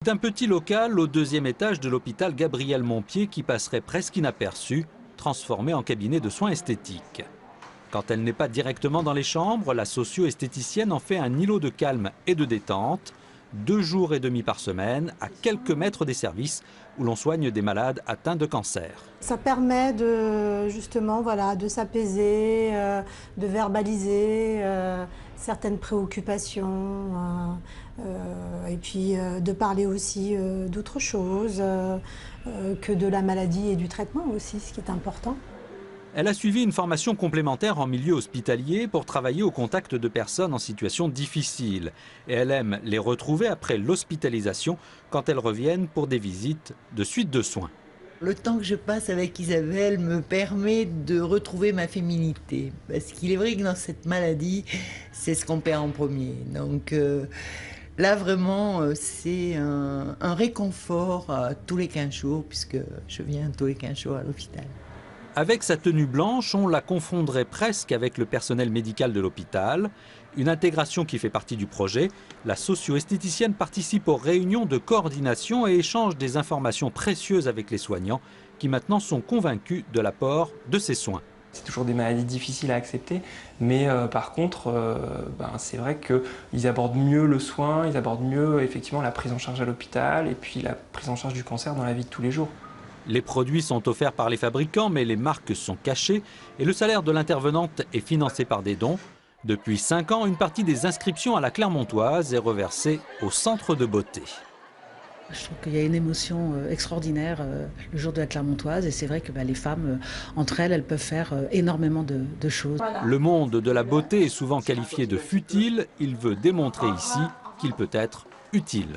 C'est un petit local au deuxième étage de l'hôpital Gabriel Montpied qui passerait presque inaperçu, transformé en cabinet de soins esthétiques. Quand elle n'est pas directement dans les chambres, la socio-esthéticienne en fait un îlot de calme et de détente, 2 jours et demi par semaine, à quelques mètres des services où l'on soigne des malades atteints de cancer. Ça permet justement de s'apaiser, de verbaliser certaines préoccupations et puis de parler aussi d'autre chose que de la maladie et du traitement aussi, ce qui est important. Elle a suivi une formation complémentaire en milieu hospitalier pour travailler au contact de personnes en situation difficile. Et elle aime les retrouver après l'hospitalisation quand elles reviennent pour des visites de suite de soins. Le temps que je passe avec Isabelle me permet de retrouver ma féminité. Parce qu'il est vrai que dans cette maladie, c'est ce qu'on perd en premier. Donc là, vraiment, c'est un réconfort tous les 15 jours, puisque je viens tous les 15 jours à l'hôpital. Avec sa tenue blanche, on la confondrait presque avec le personnel médical de l'hôpital. Une intégration qui fait partie du projet. La socio-esthéticienne participe aux réunions de coordination et échange des informations précieuses avec les soignants qui maintenant sont convaincus de l'apport de ces soins. C'est toujours des maladies difficiles à accepter, mais par contre, c'est vrai qu'ils abordent mieux le soin, ils abordent mieux effectivement la prise en charge à l'hôpital et puis la prise en charge du cancer dans la vie de tous les jours. Les produits sont offerts par les fabricants, mais les marques sont cachées et le salaire de l'intervenante est financé par des dons. Depuis 5 ans, une partie des inscriptions à la Clermontoise est reversée au centre de beauté. Je trouve qu'il y a une émotion extraordinaire le jour de la Clermontoise et c'est vrai que les femmes, entre elles peuvent faire énormément de choses. Le monde de la beauté est souvent qualifié de futile. Il veut démontrer ici qu'il peut être utile.